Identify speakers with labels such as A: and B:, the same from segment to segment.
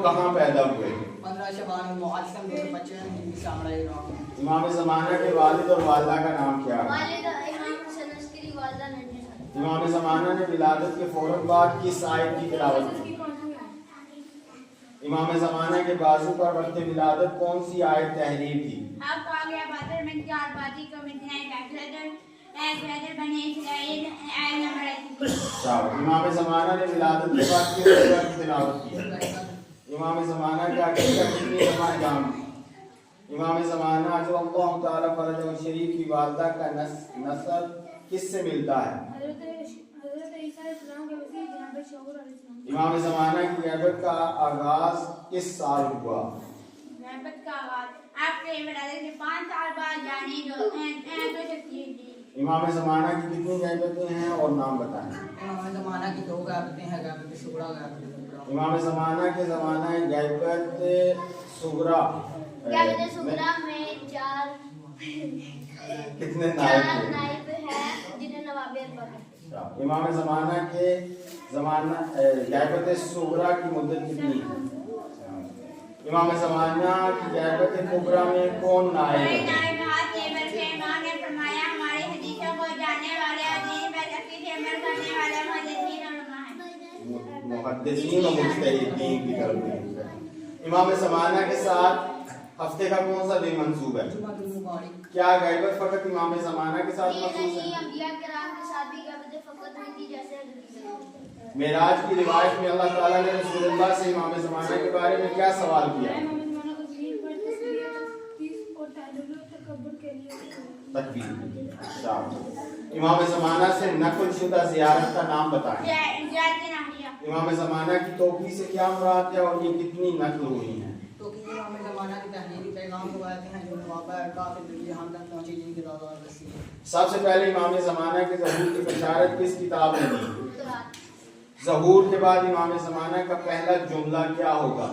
A: کہاں پیدا ہوئے؟
B: 15 شعبان المعظم 2025
A: امام زمانہ کے والد اور والدہ کا نام کیا ہے؟
C: والدہ امام حسن عسکری، والدہ نرجس۔
A: امام زمانہ نے ولادت کے فوراً بعد کس آیت کی تلاوت کی؟ امام زمانہ کے بازو پر وقت ولادت کون سی آیت تحریر کی؟
D: آپ کو آگیا باتر میں چار بازی کو مٹنا ہے بنے اسرائیل آیت نمبر 31۔
A: امام زمانہ نے ولادت کے بعد کس سورہ کی تلاوت کی؟ امام زمانہ کا عقیدہ کتنی دفعہ جام؟ امام زمانہ جو اللہ تعالیٰ فرج و شریف کی والدہ کا نسب کس سے ملتا ہے؟ امام زمانہ کی غیبت کا آغاز کس سال ہوا؟
D: غیبت کا آغاز آپ کے ولادت کے 5 سال بعد یعنی 236۔
A: امام زمانہ کی کتنی غیبتیں ہیں اور نام بتائیں؟
B: امام زمانہ کی 2 غیبتیں ہیں، غیبت صغریٰ، غیبت کبریٰ۔
A: امام زمانہ کے زمانہ غیبت صغریٰ
C: غیبت صغریٰ میں 4
A: کتنے نائب
C: نائب ہیں جنہیں نواب اربع ہے۔
A: امام زمانہ کے زمانہ غیبت صغریٰ کی مدت کتنی ہے؟ امام زمانہ کی غیبت کبریٰ میں کون نائب ہے؟
D: امام نے فرمایا ہماری حدیثوں کو جاننے والے عظیم بیدقی سے عمل کرنے والے محدثین علماء ہیں۔
A: محدثین و مجتہدین کی طرف سے۔ امام زمانہ کے ساتھ ہفتے کا کون سا دن منسوب ہے؟
B: جمعۃ المبارک۔
A: کیا غیبت فقط امام زمانہ کے ساتھ
C: یہ
A: مخصوص
C: نہیں،
A: ہے؟
C: انبیاء کرام کے ساتھ بھی غیبت فقط ہوئی تھی جیسے حضرت
A: معراج کی روایت میں اللہ تعالیٰ نے رسول اللہ سے امام زمانہ کے بارے میں کیا سوال کیا؟ تکبیر۔ امام زمانہ سے نقل شدہ زیارت کا نام بتائیں۔ امام زمانہ کی توقیع سے کیا مراد ہے اور یہ کتنی نقل ہوئی ہیں؟
B: تو کہ امام زمانہ کی تحریری پیغام روایتیں ہیں جو نواب اربع کے ذریعے ہم تک پہنچی جن کی دعوت رسی ہے۔
A: سب سے پہلے امام زمانہ کے ظہور کی بشارت کس کتاب نے دی؟ ظہور کے بعد امام زمانہ کا پہلا جملہ کیا ہوگا؟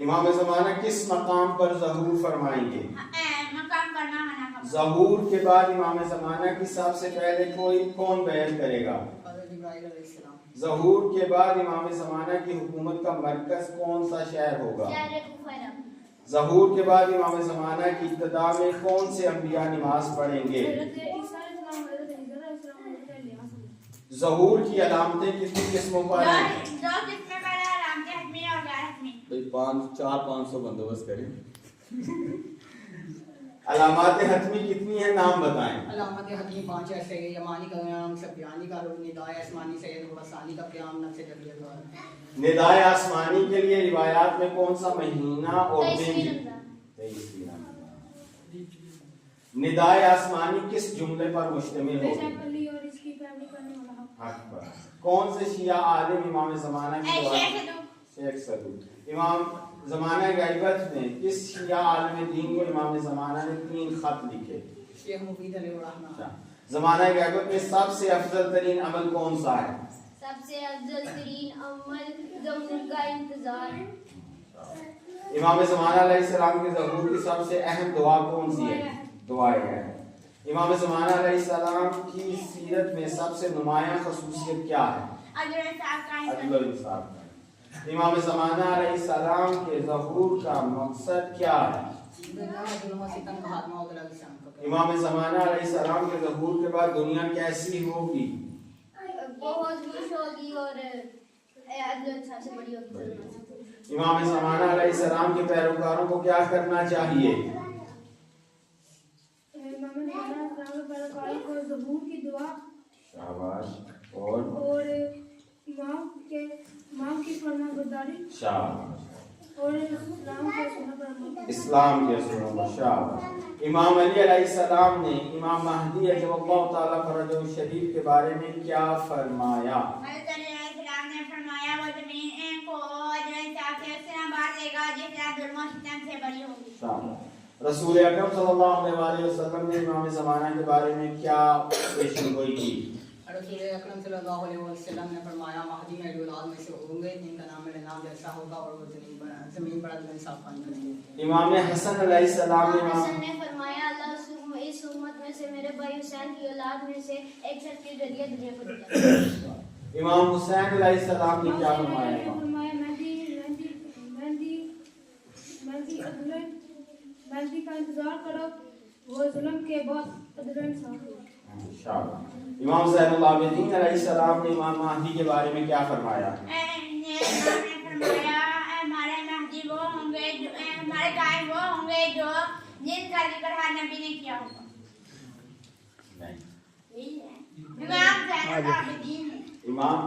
A: امام زمانہ کس مقام پر ظہور فرمائیں گے؟ ظہور کے بعد امام زمانہ کی سب سے پہلے کون بیعت کرے گا؟
B: حضرت جبرائیل علیہ السلام۔
A: ظہور کے بعد امام زمانہ کی حکومت کا مرکز کون سا شہر ہوگا؟ ظہور کے بعد امام زمانہ کی ابتدا میں کون سے انبیاء نماز پڑھیں گے؟ ظہور کی علامتیں کتنی قسموں پر ہیں؟
E: 400-500 بندوبست کریں۔
A: علامات حتمی کتنی ہیں؟ نام بتائیں۔
B: علامت حتمی 5 ایسے ہیں: یمانی کا قیام، شفیانی کا رکن، ندائے آسمانی، سید الحسانی کا قیام، نقش جلیہ کا۔
A: ندائے آسمانی کے لیے روایات میں کون سا مہینہ اور دن؟ ندائے آسمانی کس جملے پر مشتمل ہوگی؟ حق پر۔ کون سے شیعہ عالم امام زمانہ کی شیخ صدوق۔ امام زمانہ غیبت میں کس شیعہ عالم دین کو امام زمانہ نے 3 خط لکھے؟
B: شیخ مفید علیہ الرحمہ۔
A: زمانہ غیبت میں سب سے افضل ترین عمل کون سا ہے؟
C: سب سے افضل ترین عمل ظہور کا انتظار۔
A: امام زمانہ علیہ السلام کے ظہور کی سب سے اہم دعا کون سی ہے؟ دعائے ہے۔ امام زمانہ علیہ السلام کی سیرت میں سب سے نمایاں خصوصیت کیا ہے؟ عدل و انصاف کا۔ امام زمانہ علیہ السلام کے ظہور کا مقصد کیا ہے؟ امام زمانہ علیہ السلام کے ظہور کے بعد دنیا کیسی ہوگی؟
C: بہت خوش ہوگی اور عدل و انصاف سے بڑی ہوگی۔
A: امام زمانہ علیہ السلام کے پیروکاروں کو کیا کرنا چاہیے؟
F: ظہور کی دعا،
A: شاباش، اور
F: امام کی فرمانبرداری،
A: شاباش،
F: اور اسلام کے اصولوں پر۔
A: شاباش۔ امام علی علیہ السلام نے امام مہدی عجل اللہ تعالیٰ فرج و شریف کے بارے میں کیا فرمایا؟
D: حضرت علی علیہ السلام نے فرمایا وہ زمین کو عدل و انصاف سے اس طرح بانٹ دے گا جس طرح ظلم و ستم سے بری ہوگی۔
A: شاباش۔ رسول اکرم صلی اللہ علیہ وسلم نے امام زمانہ کے بارے میں کیا پیشن گوئی کی؟
B: رسول اکرم صلی اللہ علیہ وسلم نے فرمایا مہدی میری اولاد میں سے ہوں گے جن کا نام میرے نام جیسا ہوگا اور وہ زمین پر عدل و انصاف قائم کریں گے۔
A: امام حسن علیہ السلام
C: حسن نے فرمایا اللہ اس امت میں سے میرے بھائی حسین کی اولاد میں سے ایک شخص کے ذریعے دنیا کو دیا۔
A: इमाम हुसैन अलैहिस्सलाम ने क्या फरमाया?
F: फरमाया मेहदी का इंतजार करो, वो जुल्म के बाद अदल इंसाफ होगा।
A: इंशाअल्लाह। इमाम ज़ैनुल आबिदीन अलैहिस्सलाम ने इमाम महदी के बारे में क्या फरमाया?
D: फरमाया हमारे महदी वो होंगे जो हमारे कायम वो होंगे जो जिनका जिक्र हर नबी ने किया होगा। इमाम ज़ैनुल आबिदीन
A: इमाम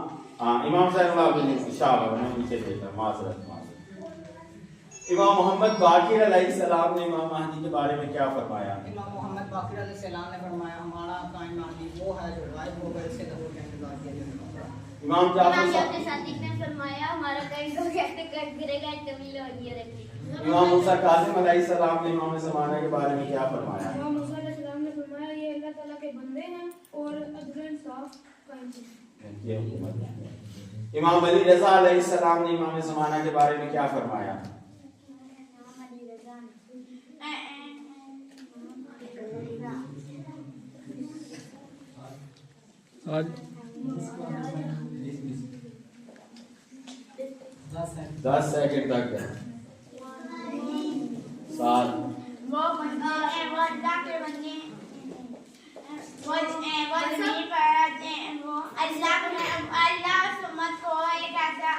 A: ज़ैनुल आबिदीन इंशाअल्लाह मैंने नीचे देखा, माज़रत। इमाम मोहम्मद बाकिर अलैहिस्सलाम ने इमाम महदी के बारे में क्या फरमाया?
B: इमाम मोहम्मद बाकिर अलैहिस्सलाम ने फरमाया हमारा कायम महदी वो है जो गायब होगा, इससे ज़हूर का इंतजार किया जाएगा।
A: इमाम जाफर
C: सादिक ने फरमाया हमारा कहीं को कहते कर गिरेगा तमील और ये रहती।
A: इमाम मूसा काज़िम अलैहिस्सलाम ने इमाम ज़माना के बारे में क्या फरमाया?
F: इमाम मूसा अलैहिस्सलाम ने फरमाया ये अल्लाह ताला के बंदे हैं और अदल इंसाफ कायम करेंगे।
A: इमाम अली रज़ा अलैहिस्सलाम ने इमाम ज़माना के बारे में क्या फरमाया?
E: आज
A: 10 सेकंड तक है। 7
D: वो अल्लाह के बंदे वो ज़मीन पर वो अल्लाह उस उम्मत को एक ऐसा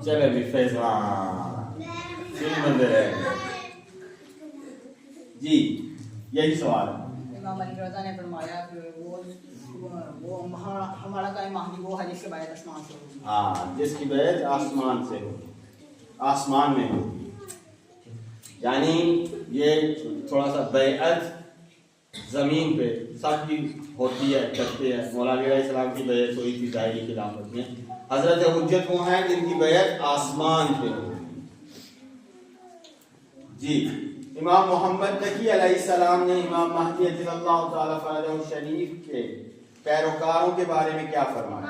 A: चले भी फैज़ान 3 बंदे रहे जी, यही सवाल है।
B: इमाम अली रज़ा ने फरमाया कि वो हमारा कायम महदी वो है जिसके बैत आसमान से होगी।
A: हाँ, जिसकी बैत आसमान से होगी, आसमान में होगी। यानी ये थोड़ा सा बैत ज़मीन पे सबकी होती है, करते हैं। मौला अली अलैहिस्सलाम की बैत हुई थी दायरी खिलाफत में। हज़रत हुज्जत वो हैं जिनकी बैत आसमान पे होगी। जी, इमाम मोहम्मद तकी अलैहिस्सलाम ने इमाम महदी अज़्ज़लल्लाहु तआला फ़रजहु शरीफ के पैरोकारों के बारे में क्या फरमाया?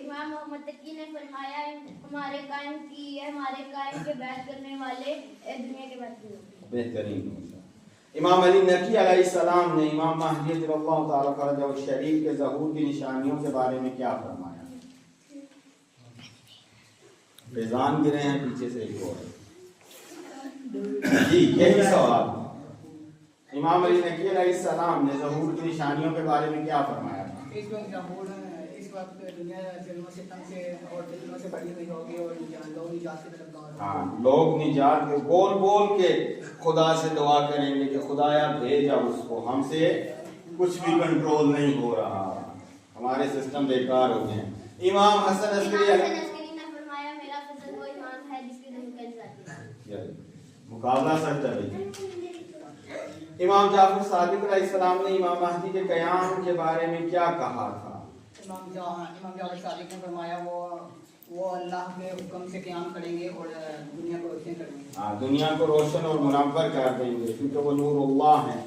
C: इमाम मोहम्मद तकी ने फरमाया हमारे कायम के बैत करने वाले दुनिया के बाद
A: बेहतरीन। इमाम अली नकी अलैहिस्सलाम ने इमाम महदी अज़्ज़लल्लाहु तआला फ़रजहु शरीफ के ज़हूर की निशानियों के बारे में क्या फरमाया? फैज़ान गिरे हैं पीछे से एक और जी, यही सवाल। इमाम अली नकी अलैहिस्सलाम ने ज़हूर की निशानियों के बारे में क्या फरमाया था?
B: इस वक्त दुनिया जुल्म सितम से और फितनों से बड़ी हुई होगी और लोग निजात की तरफ दौड़ रहे हैं।
A: हाँ, लोग निजात के बोल बोल के खुदा से दुआ करेंगे कि खुदाया भेजा उसको, हमसे कुछ भी कंट्रोल नहीं हो रहा, हमारे सिस्टम बेकार हो गए। इमाम हसन अस्करी
C: ने फरमाया मेरा फजल वो ईमान है जिसके दिल का इंतजार
A: मुकाबला सर चले। इमाम जाफर सादिक अलैहिस्सलाम ने इमाम महदी के क़याम के बारे में क्या कहा था?
B: इमाम जाफर सादिक ने फरमाया वो अल्लाह के हुक्म से क़याम करेंगे और दुनिया को रोशन करेंगे।
A: हाँ, दुनिया को रोशन और मुनव्वर कर देंगे क्योंकि वो नूरुल्लाह हैं।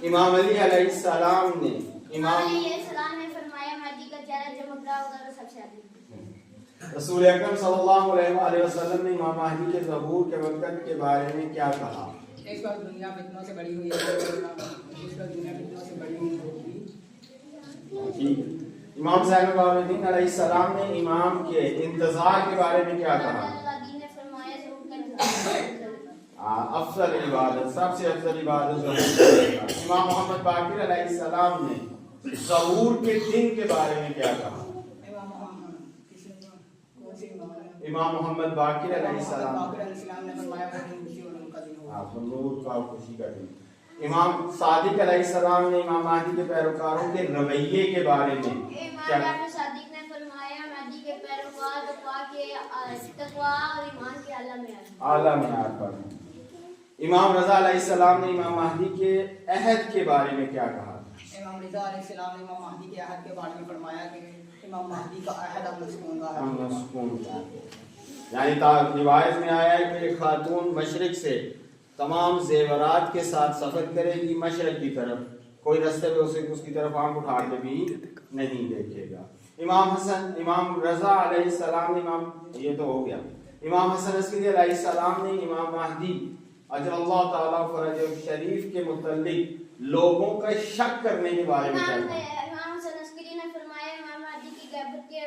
A: इमाम अली अलैहिस्सलाम ने
C: फरमाया महदी का चेहरा चमकता होगा और सबसे आगे
A: रसूल अकरम सल्लल्लाहु अलैहि वसल्लम ने इमाम महदी के ज़हूर के वक़्त के बारे में क्या कहा?
B: इस वक्त दुनिया फितनों से बड़ी हुई है, इस वक्त दुनिया फितनों से बड़ी हुई होगी।
A: ठीक। इमाम ज़ैनुल आबिदीन अलैहिस्सलाम ने इमाम के इंतज़ार के बारे में क्या कहा? अफजल इबादत, सबसे अफजल इबादत ज़हूर। इमाम मोहम्मद बाकिर अलैहिस्सलाम ने ज़हूर के दिन के बारे में क्या कहा? इमाम मोहम्मद बाकिर अलैहिस्सलाम
B: ने फरमाया वो खुशी और उनका दिन होगा।
A: नूर का खुशी का दिन। इमाम सादिक अलैहिस्सलाम ने इमाम महदी के पैरोकारों के रवैये के बारे में क्या?
C: इमाम सादिक ने फरमाया महदी के पैरोकार तकवा और ईमान के आला मेयार
A: पर। इमाम रज़ा अलैहिस्सलाम ने इमाम महदी के अहद के बारे में क्या कहा?
B: इमाम रज़ा अलैहिस्सलाम ने इमाम महदी के अहद के बारे में फरमाया कि इमाम महदी का अहद अमन सुकून का है।
A: यानी रिवायत में आया है कि एक खातून मशरिक से तमाम जेवरात के साथ सफ़र करेगी मशरक की तरफ, कोई रास्ते में उसे उसकी तरफ आंख उठा के भी नहीं देखेगा। इमाम रज़ा अलैहिस्सलाम ने ये तो हो गया। इमाम हसन अस्करी अलैहिस्सलाम ने इमाम महदी अजल्लल्लाहु तआला फ़रजहु शरीफ के मुतल्लिक लोगों का शक करने के बारे में क्या कहा?
C: इमाम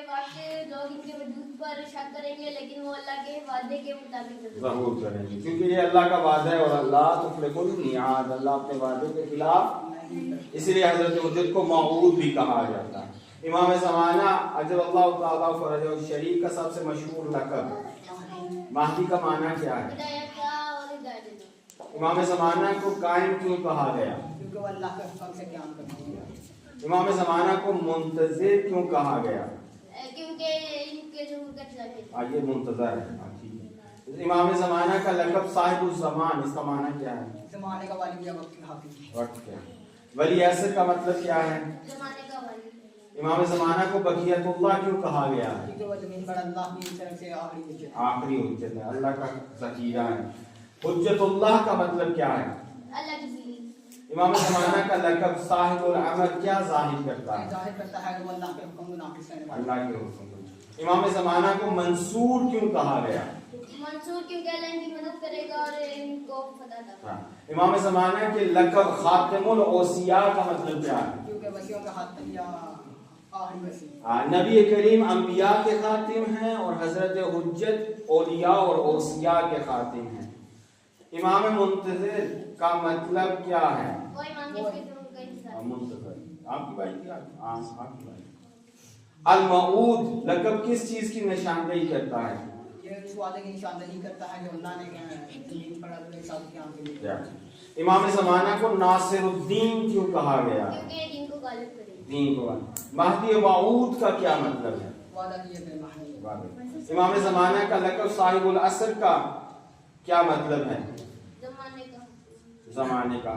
C: वक्त लोग इनके वजूद पर शक करेंगे, लेकिन वो अल्लाह के वादे के मुताबिक
A: जरूर करेंगे, क्योंकि ये अल्लाह का वादा है और अल्लाह तुखलिकुल मियाद, अल्लाह अपने वादे के खिलाफ, इसलिए हजरत हुज्जत को मऊद भी कहा जाता है। इमाम ज़माना अजलल्लाहु तआला फरजहु शरीफ का सबसे मशहूर लक़ब महदी का माना क्या है?
C: हिदायत का और हिदायत देना।
A: इमाम ज़माना को कायम क्यों कहा गया?
B: क्योंकि वो अल्लाह के हुक्म से क़याम करते हैं।
A: इमाम ज़माना को मुंतज़िर क्यों कहा गया?
C: क्योंकि इनके ज़हूर का इंतज़ार
A: ये मुंतज़र है, ठीक है। इमाम ज़माना का लक़ब साहिबुज़ ज़मान, इसका माना क्या है?
B: ज़माने का वाली या वक्त का हाकिम।
A: वक्त क्या है? वली असर का मतलब क्या है?
C: ज़माने का वाली।
A: इमाम ज़माना को बक़ियतुल्लाह क्यों कहा गया है?
B: क्योंकि वो ज़मीन पर अल्लाह की तरफ से आखिरी हुज्जत है।
A: आखिरी हुज्जत है, अल्लाह का ज़ख़ीरा है। हुज्जतुल्लाह का मतलब क्या है?
C: अल्लाह की बिली।
A: इमाम ज़माना का लक़ब साहिबुल अमर क्या ज़ाहिर करता है?
B: ज़ाहिर करता है कि वो अल्लाह के हुक्म को नाक़िस करने वाला
A: अल्लाह के हुक्म को। इमाम ज़माना को मंसूर क्यों कहा गया?
C: मंसूर क्योंकि अल्लाह इनकी मदद करेगा और इनको फतह देगा।
A: हाँ। इमाम ज़माना के लक़ब खातिमुल औसिया का मतलब क्या है?
B: क्योंकि वसियों का खातिम या आखिरी वसी।
A: नबी करीम अंबिया के खातिम हैं और हजरत हुज्जत औलिया और औसिया के खातिम हैं। इमाम मुंतज़िर का मतलब क्या है?
C: वो ईमान जिसके ज़हूर का इंतज़ार।
A: मुंतज़िर आपकी बात की आपकी बात। अल-मऊद लक़ब किस चीज की निशानदेही करता है?
B: ये इस वादे की निशानदही करता है जो अल्लाह ने ज़मीन पर अगले साल क़याम के लिए।
A: इमाम ज़माना को नासिरुद्दीन क्यों कहा गया?
C: क्योंकि दीन को गालिब करेगा।
A: दीन को। महदी व मऊद का क्या मतलब है?
B: वादा किए थे महदी।
A: इमाम ज़माना का लक़ब साहिबुल असर का क्या मतलब है?
C: ज़माने का।
A: ज़माने का।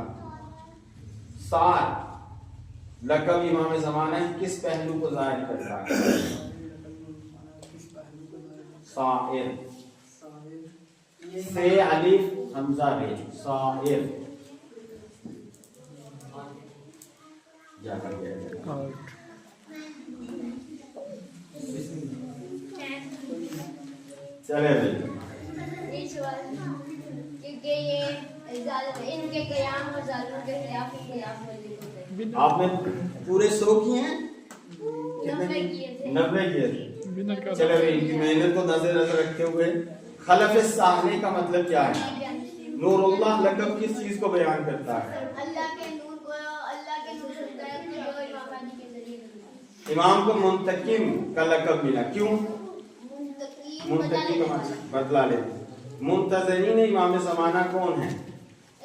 A: सार लक़ब इमाम ज़माना किस पहलू को ज़ाहिर करता है? साइर। से अलिफ हमजा रे, साइर। क्या कर गया? चले भाई।
C: ये सवाल क्योंकि ये इनके क़याम और ज़ालिमों के खिलाफ होते हैं।
A: आपने पूरे 100 किए हैं?
C: 90 किए थे।
A: 90 किए थे। चलो भाई, इनकी मेहनत को नजर रखते हुए खलफ साहने का मतलब क्या है? नूरुल्लाह लक़ब किस चीज को बयान करता है?
C: अल्लाह के नूर को, अल्लाह के नूर से हिदायत को जो इमाम महदी के ज़रिए मिला।
A: इमाम को मुंतकिम का लक़ब मिला, क्यों? मुंतकिम का बदला लेते। मुंतज़रीन इमाम ज़माना कौन है?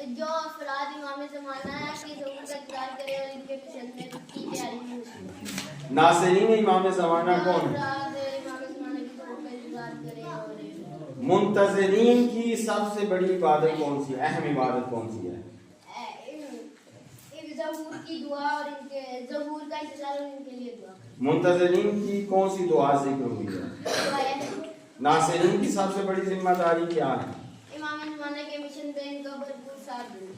C: जो अफराद इमाम ज़माना है कि ज़हूर का इंतज़ार करे और इनके मिशन में की तैयारी में मुश्किल।
A: नासिरीन इमाम ज़माना कौन है?
C: अफराद इमाम ज़माना की ज़हूर का इंतज़ार करे और
A: मुंतज़रीन की सबसे बड़ी इबादत कौन सी है? अहम इबादत कौन सी है?
C: ज़हूर की दुआ और इनके ज़हूर का इंतज़ार और इनके लिए दुआ।
A: मुंतज़रीन की कौन सी दुआ जिक्र हुई है? नासिरीन की सबसे बड़ी जिम्मेदारी क्या है?
C: इमाम ज़माना के मिशन पे इनका भरपूर साथ देना।